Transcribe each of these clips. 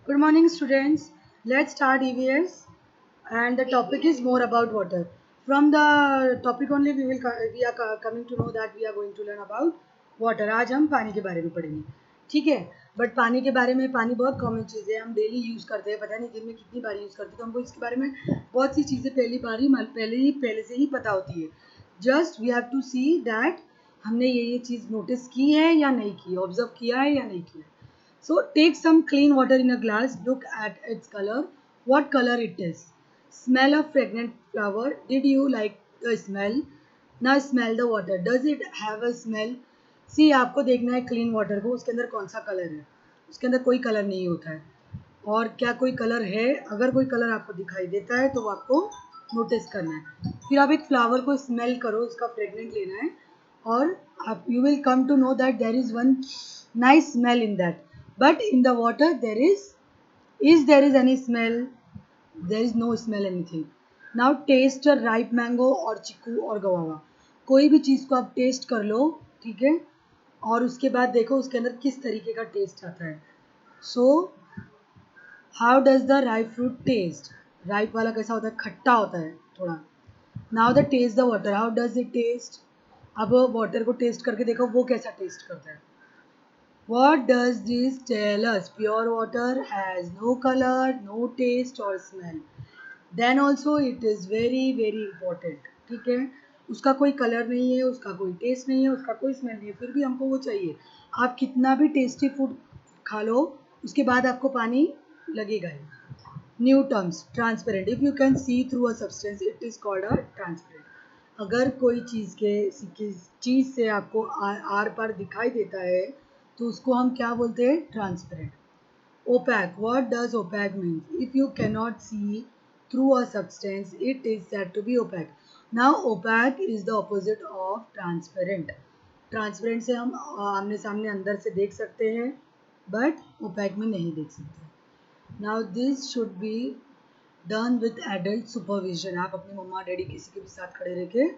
Good morning, students. Let's start EVS, and the topic is more about water. From the topic only, we are coming to know that we are going to learn about water. आज हम पानी के बारे में पढ़ेंगे, ठीक है? But पानी के बारे में पानी बहुत कॉमन चीज़ है, हम डेली यूज़ करते हैं, पता नहीं दिन में कितनी बार यूज़ करते हैं, तो हमको इसके बारे में बहुत सी चीज़ें पहले से ही पता होती है. Just we have to see that हमने ये चीज़ नोटिस की है या नहीं की, ऑब्जर्व किया है या नहीं किया. So take some clean water in a glass, look at its color, what color it is. Smell a fragrant flower, did you like the smell? Now smell the water, does it have a smell? See, आपको देखना है clean water को, उसके अंदर कौन सा colour है. उसके अंदर कोई कलर नहीं होता है. और क्या कोई कलर है? अगर कोई कलर आपको दिखाई देता है तो वो आपको नोटिस करना है. फिर आप एक फ्लावर को स्मेल करो, उसका फ्रेगनेंट लेना है, और आप you will come to know that there is one nice smell in that. But in the water there is any smell? There is no smell anything. Now taste a ripe mango और चिक्कू और गवावा. कोई भी चीज़ को आप test कर लो, ठीक है, और उसके बाद देखो उसके अंदर किस तरीके का टेस्ट आता है. So how does the ripe fruit taste? Ripe वाला कैसा होता है? खट्टा होता है थोड़ा. Now the taste the water, how does it taste? अब वाटर को टेस्ट करके देखो वो कैसा टेस्ट करता है. What does this tell us? Pure water has no color, no taste or smell. Then also it is very very important. ठीक है, उसका कोई कलर नहीं है, उसका कोई टेस्ट नहीं है, उसका कोई स्मेल नहीं है, फिर भी हमको वो चाहिए. आप कितना भी टेस्टी फूड खा लो, उसके बाद आपको पानी लगेगा ही. New terms, transparent. If you can see through a substance it is called a transparent. अगर कोई चीज़ से आपको आर पार दिखाई देता है तो उसको हम क्या बोलते हैं? Transparent. Opaque, what does opaque means? If you can not see through a substance it is said to be opaque. Now opaque is the opposite of transparent. Transparent से हम आमने सामने अंदर से देख सकते हैं, बट ओपैक में नहीं देख सकते. Now this should be done with adult supervision. आप अपनी मम्मा डैडी किसी के भी साथ खड़े रह के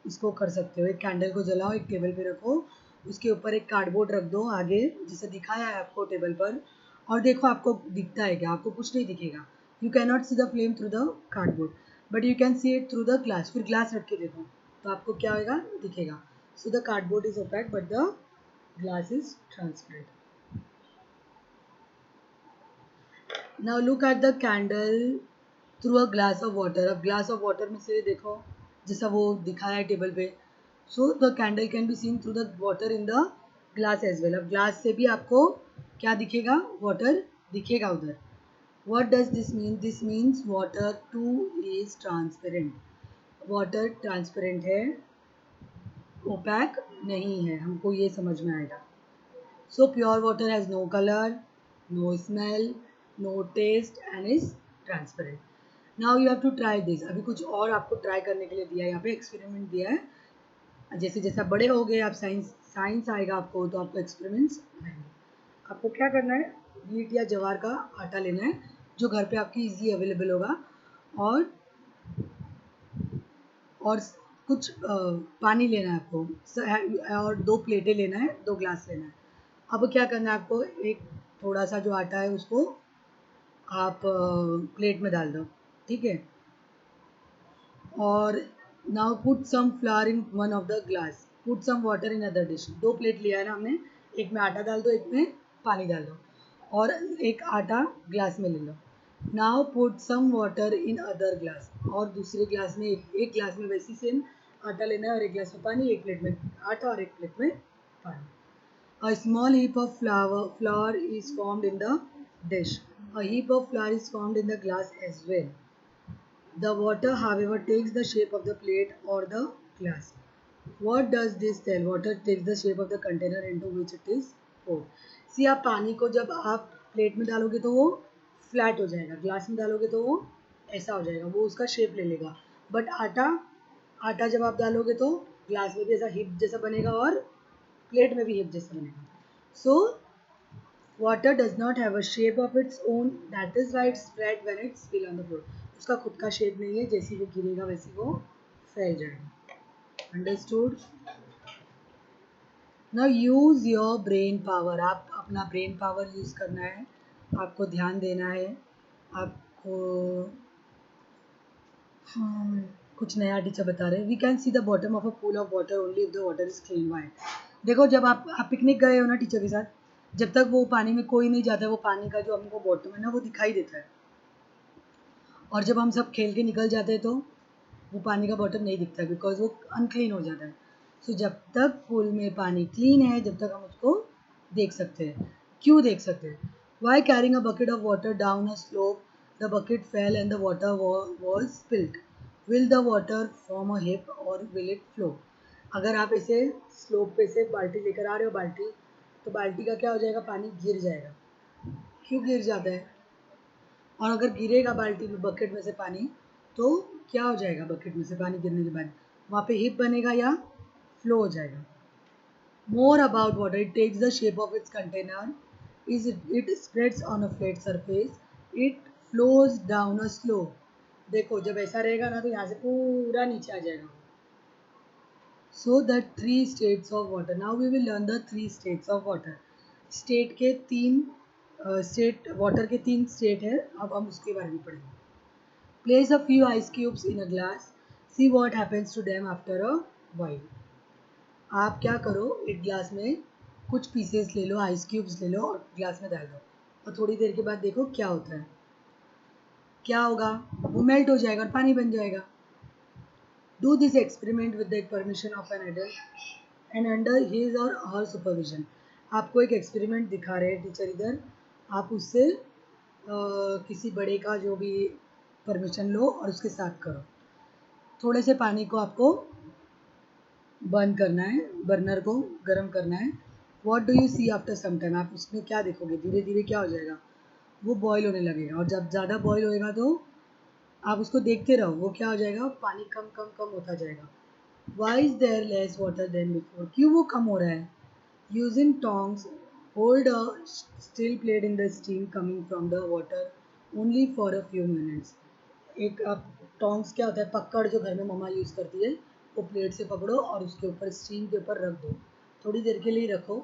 इसको कर सकते हो. एक कैंडल को जलाओ, एक टेबल पे रखो, उसके ऊपर एक कार्डबोर्ड रख दो आगे, जिसे दिखाया है आपको टेबल पर, और देखो आपको दिखता है क्या? आपको कुछ नहीं दिखेगा. You can not see the flame through the cardboard, but you can see it through the glass. फिर ग्लास रख के देखो तो आपको क्या होगा? दिखेगा. So the cardboard is opaque but the glass is transparent. Now look at the candle through a glass of water. अब ग्लास ऑफ वाटर में से देखो जैसा वो दिखाया है टेबल पे. So the candle can be seen through the water in the glass as well. अब ग्लास से भी आपको क्या दिखेगा? वाटर दिखेगा उधर. What does this mean? This means water too is transparent. Water transparent है, ओपैक नहीं है. हमको ये समझ में आएगा. So pure water has no color, no smell, no taste and is transparent. Now you have to try this. अभी कुछ और आपको ट्राई करने के लिए दिया है, यहाँ पे एक्सपेरिमेंट दिया है. जैसे जैसा बड़े हो गए आप, साइंस आएगा आपको, तो आपको एक्सपेरिमेंट्स आएंगे. आपको क्या करना है? वीट या ज्वार का आटा लेना है जो घर पे आपकी इजी अवेलेबल होगा, और और कुछ पानी लेना है आपको, और 2 प्लेटें लेना है, 2 ग्लास लेना है. अब क्या करना है आपको? एक थोड़ा सा जो आटा है उसको आप प्लेट में डाल दो, ठीक है, और now put some flower in one of the glass, put some water in other dish. 2 plate लिया है ना हमने, एक में आटा डाल दो, एक में पानी डाल दो, और एक आटा ग्लास में ले लो. Now put some water in other glass, और दूसरे ग्लास में एक ग्लास में वैसी सेम आटा लेना है, और एक ग्लास में पानी, एक प्लेट में आटा और एक प्लेट में पानी. A small heap of flour is formed in the dish. A heap of flour is formed in the glass as well. The water, however, takes the shape of the plate or the glass. What does this tell? Water takes the shape of the container into which it is poured. See, आप पानी को जब आप plate में डालोगे तो वो flat हो जाएगा, ग्लास में डालोगे तो वो ऐसा हो जाएगा, वो उसका शेप ले लेगा. बट आटा जब आप डालोगे तो ग्लास में भी ऐसा हिप जैसा बनेगा, और प्लेट में भी हिप जैसा बनेगा. So water does not have a shape of its own. That is why it's spread when it's spill on the floor. उसका खुद का शेप नहीं है, जैसी वो गिरेगा वैसी वो फैल जाएगा. Understood? Now use your brain power. आप अपना ब्रेन पावर यूज़ करना है, आपको ध्यान देना है, आपको हाँ, कुछ नया टीचर बता रहे हैं। We can see the bottom of a pool of water only if the water is clean white. देखो जब आप पिकनिक गए हो ना टीचर के साथ, जब तक वो पानी में कोई नहीं जाता है, वो पानी का जो हमको बॉटम है ना वो दिखाई देता है, और जब हम सब खेल के निकल जाते हैं तो वो पानी का बॉटम नहीं दिखता बिकॉज वो अनक्लीन हो जाता है। सो जब तक पूल में पानी क्लीन है, जब तक हम उसको देख सकते हैं। क्यों देख सकते हैं? Why carrying a bucket of water down a slope, the bucket fell and the water was spilled, will the water form a heap और विल इट फ्लो? अगर आप इसे स्लोप पे से बाल्टी लेकर आ रहे हो, बाल्टी, तो बाल्टी का क्या हो जाएगा, पानी गिर जाएगा। क्यों गिर जाता है? और अगर गिरेगा बाल्टी में, बकेट में से पानी, तो क्या हो जाएगा? बकेट में से पानी गिरने के बाद वहाँ पे हिप बनेगा या फ्लो हो जाएगा? More about water, it takes the shape of its container, is it spreads on a flat surface, it flows down a slope. देखो जब ऐसा रहेगा ना तो यहाँ से पूरा नीचे आ जाएगा। So the three states of water, now we will learn the three states of water. State के तीन स्टेट, वाटर के तीन स्टेट है, अब हम उसके बारे में पढ़ेंगे। Place a few ice cubes in a glass. See what happens to them after a while. आप क्या करो, एक ग्लास में कुछ पीसेस ले लो, आइस क्यूब्स ले लो और ग्लास में डाल दो, और थोड़ी देर के बाद देखो क्या होता है। क्या होगा? वो मेल्ट हो जाएगा और पानी बन जाएगा। Do this experiment with the permission of an adult and under his or her supervision. आपको एक एक्सपेरिमेंट दिखा रहे हैं टीचर इधर, आप उससे किसी बड़े का जो भी परमिशन लो और उसके साथ करो। थोड़े से पानी को आपको बंद करना है, बर्नर को गर्म करना है। What do you see after some time, आप उसमें क्या देखोगे, धीरे धीरे क्या हो जाएगा, वो बॉईल होने लगेगा, और जब ज़्यादा बॉईल होएगा तो आप उसको देखते रहो, वो क्या हो जाएगा, पानी कम कम कम होता जाएगा। Why is there less water than before, क्यों वो कम हो रहा है? Using tongs hold a still plate in the steam coming from the water only for a few minutes. एक आप टोंग्स क्या होता है, पकड़ जो घर में मम्मा यूज़ करती है, वो प्लेट से पकड़ो और उसके ऊपर स्टीम के ऊपर रख दो, थोड़ी देर के लिए रखो,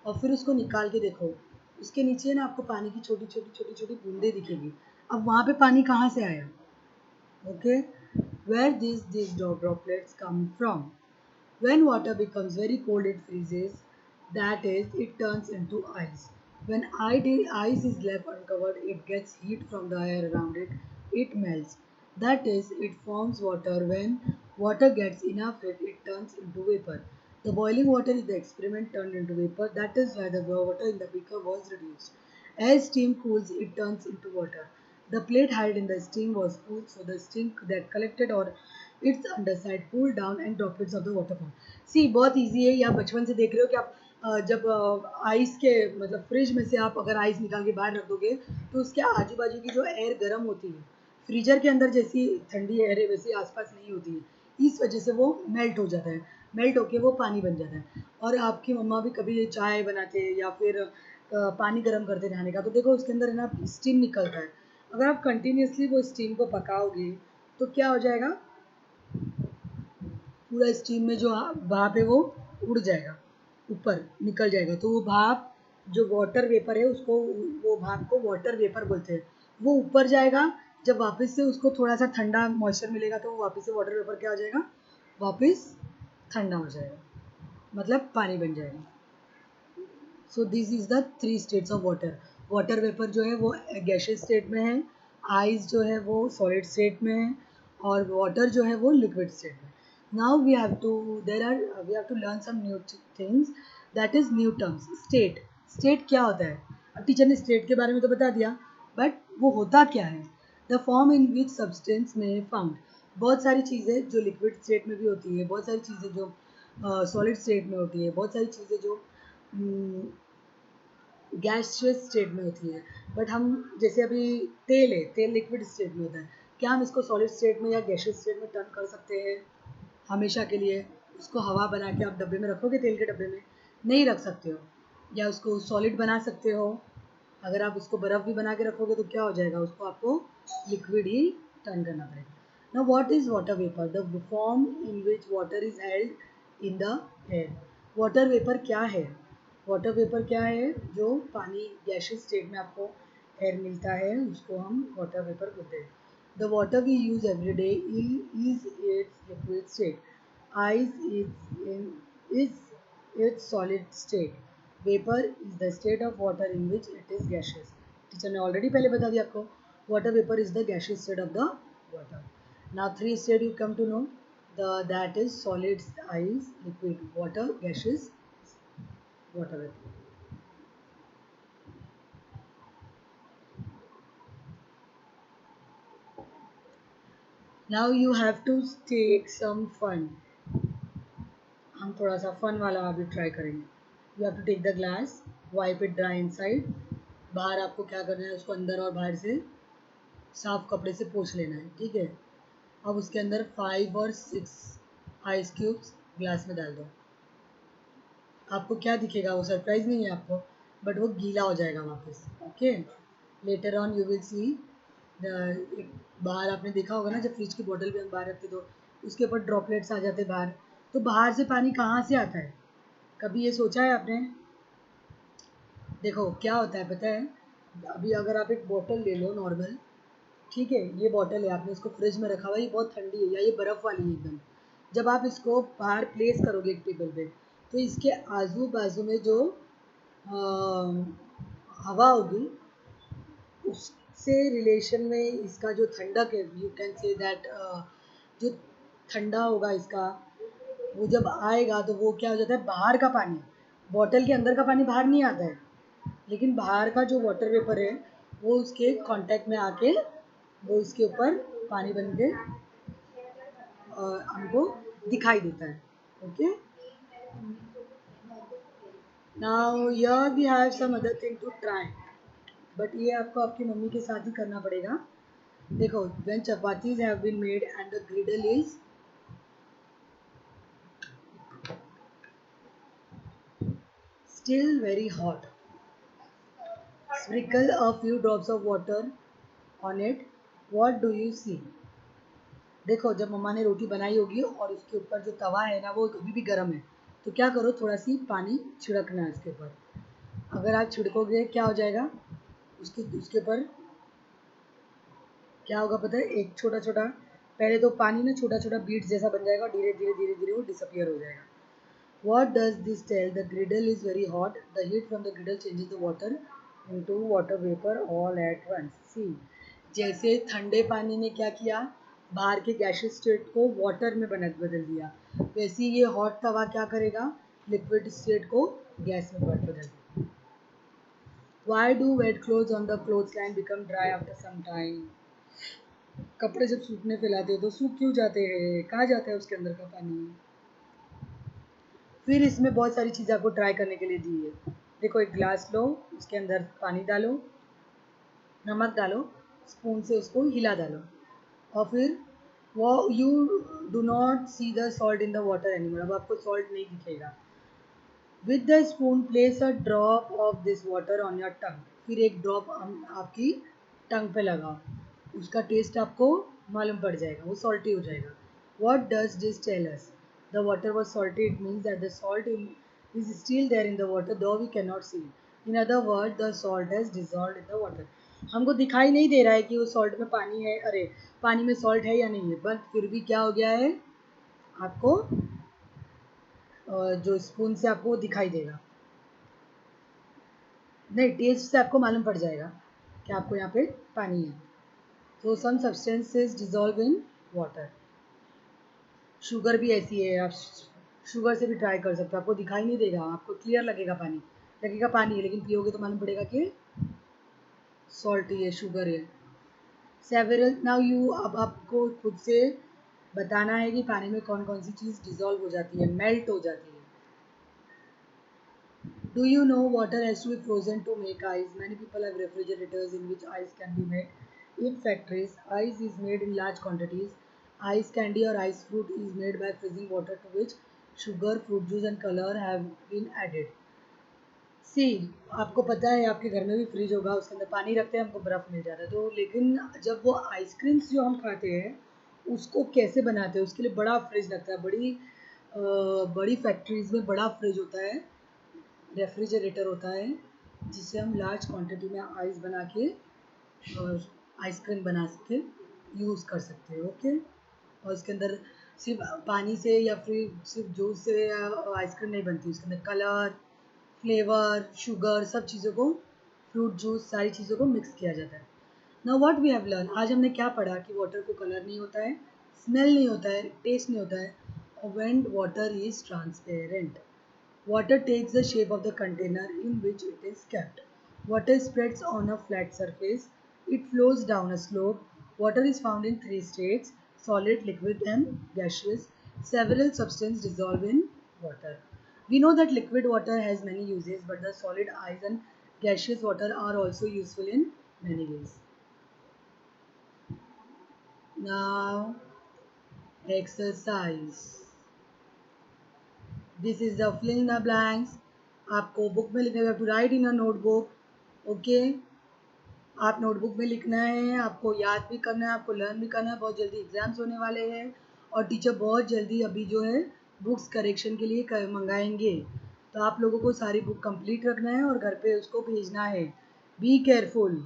और फिर उसको निकाल के देखो, उसके नीचे ना आपको पानी की छोटी छोटी छोटी छोटी बूंदें दिखेगी। अब वहाँ पे पानी कहाँ से आया? Okay, where these droplets come from? When water becomes very cold, it freezes. That is, it turns into ice. When ice is left uncovered, it gets heat from the air around it. It melts. That is, it forms water. When water gets enough heat, it turns into vapor. The boiling water in the experiment turned into vapor. That is why the water in the beaker was reduced. As steam cools, it turns into water. The plate held in the steam was cooled, so the steam that collected on its underside cooled down and droplets of the water formed. सी बहुत easy है, ये आप बचपन से देख रहे हो कि आप जब आइस के मतलब फ्रिज में से आप अगर आइस निकाल के बाहर रख दोगे तो उसके आजू बाजू की जो एयर गर्म होती है, फ्रीजर के अंदर जैसी ठंडी एयर है वैसी आसपास नहीं होती है, इस वजह से वो मेल्ट हो जाता है, मेल्ट होके वो पानी बन जाता है। और आपकी मम्मा भी कभी चाय बनाते या फिर पानी गर्म करते नहाने का, तो देखो उसके अंदर है ना स्टीम निकलता है। अगर आप कंटिन्यूसली वो स्टीम को पकाओगे तो क्या हो जाएगा, पूरा स्टीम में जो भाप है वो उड़ जाएगा, ऊपर निकल जाएगा, तो वो भाप जो वाटर वेपर है उसको, वो भाप को वाटर वेपर बोलते हैं, वो ऊपर जाएगा। जब वापस से उसको थोड़ा सा ठंडा मॉइस्चर मिलेगा तो वो वापस से वाटर वेपर क्या हो जाएगा, वापस ठंडा हो जाएगा, मतलब पानी बन जाएगा। So this is the three states of water. Water vapour जो है वो गैशियस स्टेट में है, आइस जो है वो सॉलिड स्टेट में है, और वाटर जो है वो लिक्विड स्टेट में। Now we have to we have to learn some new things, that is new terms. State, state क्या होता है? अब टीचर ने स्टेट के बारे में तो बता दिया, बट वो होता क्या है? The form in which substance में फाउंड, बहुत सारी चीज़ें जो लिक्विड स्टेट में भी होती है, बहुत सारी चीज़ें जो सॉलिड स्टेट में होती है, बहुत सारी चीज़ें जो गैसियस स्टेट में होती है। बट हम जैसे अभी तेल है, तेल लिक्विड स्टेट में होता है, क्या हम इसको सॉलिड स्टेट में या गैसियस स्टेट में टर्न कर सकते हैं हमेशा के लिए? उसको हवा बना के आप डब्बे में रखोगे, तेल के डब्बे में नहीं रख सकते हो। या उसको सॉलिड बना सकते हो, अगर आप उसको बर्फ़ भी बना के रखोगे तो क्या हो जाएगा, उसको आपको लिक्विड ही टर्न करना पड़ेगा। Now what is water vapour? The form in which water is held in the air. Water vapour क्या है? वाटर वेपर क्या है? जो पानी गैशियस स्टेट में आपको एयर मिलता है उसको हम वाटर वेपर बोलते हैं. The water we use every day is its liquid state. Ice is its solid state. Vapour is the state of water in which it is gaseous. Teacher ने already पहले बता दिया आपको. Water vapour is the gaseous state of the water. Now three state you come to know. That is solid, ice, liquid, water, gaseous, water vapor. Now you have to take some fun. हम थोड़ा सा fun वाला अभी try करेंगे. You have to take the glass, wipe it dry inside. बाहर आपको क्या करना है? उसको अंदर और बाहर से साफ कपड़े से पोंछ लेना है. ठीक है. अब उसके अंदर 5 और 6 आइस क्यूब्स ग्लास में डाल दो. आपको क्या दिखेगा? वो सरप्राइज नहीं है आपको, बट वो गीला हो जाएगा वापस. Okay. Later on you will see. बाहर आपने देखा होगा ना, जब फ्रिज की बोतल भी हम बाहर रखते तो उसके ऊपर ड्रॉपलेट्स आ जाते बाहर. तो बाहर से पानी कहाँ से आता है? कभी ये सोचा है आपने? देखो क्या होता है पता है. अभी अगर आप एक बोतल ले लो नॉर्मल. ठीक है. ये बोतल है, आपने इसको फ्रिज में रखा हुआ है. ये बहुत ठंडी है या ये बर्फ़ वाली है एकदम. जब आप इसको बाहर प्लेस करोगे एक टेबल पे, तो इसके आजू बाजू में जो हवा होगी उससे रिलेशन में इसका जो ठंडक है, यू कैन से दैट, जो ठंडा होगा इसका, वो जब आएगा तो वो क्या हो जाता है? बाहर का पानी, बॉटल के अंदर का पानी बाहर नहीं आता है, लेकिन बाहर का जो वाटर वेपर है वो उसके कांटेक्ट में आके वो इसके ऊपर पानी बन के हमको दिखाई देता है. Okay. Now here we have some other thing to try, but ये आपको आपकी मम्मी के साथ ही करना पड़ेगा. देखो, when chapatis have been made and the griddle is still very hot, sprinkle a few drops of water on it. What do you see? देखो, जब मम्मा ने रोटी बनाई होगी और उसके ऊपर जो तवा है ना वो अभी भी गर्म है, तो क्या करो, थोड़ा सी पानी छिड़कना है उसके ऊपर. अगर आप छिड़कोगे क्या हो जाएगा? उसके उसके ऊपर क्या होगा पता है? एक छोटा छोटा, पहले तो पानी ना छोटा छोटा बीट्स जैसा बन जाएगा और धीरे धीरे धीरे धीरे वो डिसअपियर हो जाएगा. What does this tell? The griddle is very hot. The heat from the griddle changes the water into water vapor all at once. See, जैसे ठंडे पानी ने क्या किया? बाहर के गैशियस स्टेट को वाटर में बदल दिया, वैसे ये हॉट तवा क्या करेगा? लिक्विड स्टेट को गैस में बदल दिया. Why do wet clothes on the clothesline become dry after some time? कपड़े जब सूखने फैलाते हो तो सूख क्यों जाते हैं? कहाँ जाता है उसके अंदर का पानी? फिर इसमें बहुत सारी चीज़ें आपको ट्राई करने के लिए दी है. देखो, एक ग्लास लो, उसके अंदर पानी डालो, नमक डालो, स्पून से उसको हिला डालो, और फिर वो you do not see the salt in the water anymore. अब आपको सॉल्ट नहीं दिखेगा. With the spoon place a drop of this water on your tongue. फिर एक ड्रॉप आपकी टंग पे लगाओ, उसका टेस्ट आपको मालूम पड़ जाएगा, वो सॉल्टी हो जाएगा. What does this tell us? The water was salty. It means that the salt is still there in the water though we can not see it. In other word, the salt has dissolve in the water. हमको दिखाई नहीं दे रहा है कि वो salt में पानी है, अरे पानी में सॉल्ट है या नहीं है, बट फिर भी क्या हो गया है? आपको जो स्पून से आपको दिखाई देगा, नहीं, टेस्ट से आपको मालूम पड़ जाएगा कि आपको यहाँ पे पानी है. तो some substances dissolve in water. Sugar भी ऐसी है, आप शुगर से भी ट्राई कर सकते हो. आपको दिखाई नहीं देगा, आपको क्लियर लगेगा पानी, लगेगा पानी है, लेकिन पियोगे तो मालूम पड़ेगा कि सॉल्ट है, शुगर है. सेवरल. नाउ यू, अब आपको खुद से बताना है कि पानी में कौन कौन सी चीज़ डिजॉल्व हो जाती है, मेल्ट हो जाती है. Do you know water has to be frozen to make ice? Many people have refrigerators in which ice can be made. In factories, ice is made in large quantities. Ice candy or ice fruit is made by freezing water to which sugar, fruit juice and color have been added. सी, आपको पता है आपके घर में भी fridge होगा, उसके अंदर पानी रखते हैं, हमको बर्फ़ मिल जाता है. तो लेकिन जब वो आइसक्रीम्स जो हम खाते हैं उसको कैसे बनाते हैं, उसके लिए बड़ा फ्रिज लगता है. बड़ी बड़ी फैक्ट्रीज़ में बड़ा फ्रिज होता है, रेफ्रिजरेटर होता है जिससे हम लार्ज क्वांटिटी में आइस बना के और आइसक्रीम बना के यूज़ कर सकते हैं। ओके, और उसके अंदर सिर्फ पानी से या फिर सिर्फ जूस से आइसक्रीम नहीं बनती, उसके अंदर कलर, फ्लेवर, शुगर, सब चीज़ों को, फ्रूट जूस, सारी चीज़ों को मिक्स किया जाता है। Now what we have learn, आज हमने क्या पढ़ा कि वाटर को कलर नहीं होता है, स्मेल नहीं होता है, टेस्ट नहीं होता है, और when water is transparent, water takes the shape of the container in which it is kept. Water spreads on a flat surface. It flows down a slope. Water is found in three states: solid, liquid, and gaseous. Several substances dissolve in water. We know that liquid water has many uses, but the solid ice and gaseous water are also useful in many ways. Now, exercise. This is the fill in the blanks. आपको book में लिखना है, to write in a notebook. Okay, आप notebook में लिखना है, आपको याद भी करना है, आपको लर्न भी करना है। बहुत जल्दी एग्जाम्स होने वाले हैं और टीचर बहुत जल्दी अभी जो है बुक्स करेक्शन के लिए मंगाएंगे, तो आप लोगों को सारी बुक कंप्लीट रखना है और घर पे उसको भेजना है। बी केयरफुल,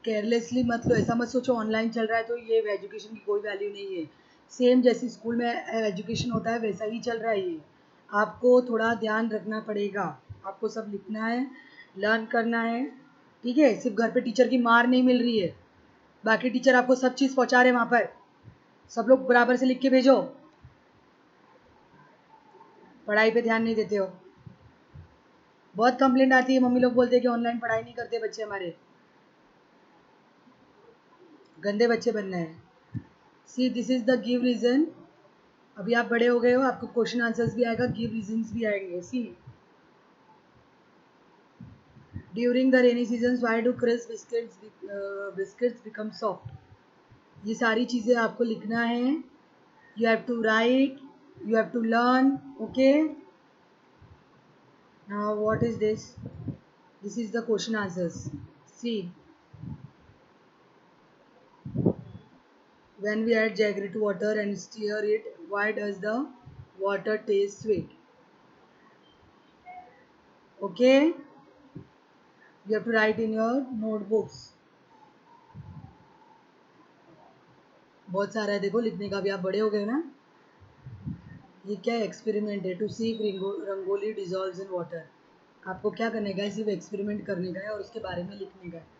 केयरलेसली मत लो, ऐसा मत सोचो ऑनलाइन चल रहा है तो ये एजुकेशन की कोई वैल्यू नहीं है। सेम जैसे स्कूल में एजुकेशन होता है वैसा ही चल रहा है ये। आपको थोड़ा ध्यान रखना पड़ेगा, आपको सब लिखना है, लर्न करना है, ठीक है। सिर्फ घर पे टीचर की मार नहीं मिल रही है, बाकी टीचर आपको सब चीज़ पहुंचा रहे हैं वहाँ पर। सब लोग बराबर से लिख के भेजो, पढ़ाई पे ध्यान नहीं देते हो। बहुत कंप्लेंट आती है, मम्मी लोग बोलते हैं कि ऑनलाइन पढ़ाई नहीं करते बच्चे हमारे, गंदे बच्चे बनना है। See this is the give reason, अभी आप बड़े हो गए हो, आपको क्वेश्चन आंसर्स भी आएगा, गिव रीजंस भी आएंगे। See, during the rainy season why do crisp biscuits become soft, ये सारी चीज़ें आपको लिखना है। You have to write, you have to learn. Okay, now what is this, this is the question answers. See, when we add jaggery to water and stir it, why does the water taste sweet? Okay, you have to write in your notebooks। बहुत सारा है देखो लिखने का, भी आप बड़े हो गए ना। ये क्या एक्सपेरिमेंट है, to see rangoli dissolves in water. आपको क्या करने का है, सिर्फ एक्सपेरिमेंट करने का है और उसके बारे में लिखने का है।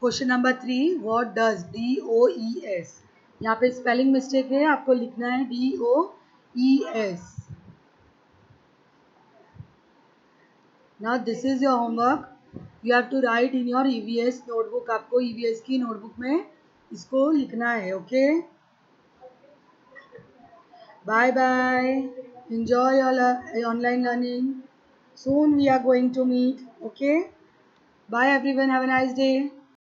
Question number 3, what does DOES, यहाँ पे स्पेलिंग मिस्टेक है, आपको लिखना है DOES। Now this is your homework, you have to write in your EVS notebook. आपको EVS की नोटबुक में इसको लिखना है। Okay, bye bye, enjoy your online learning, soon we are going to meet। Okay, bye everyone, have a nice day।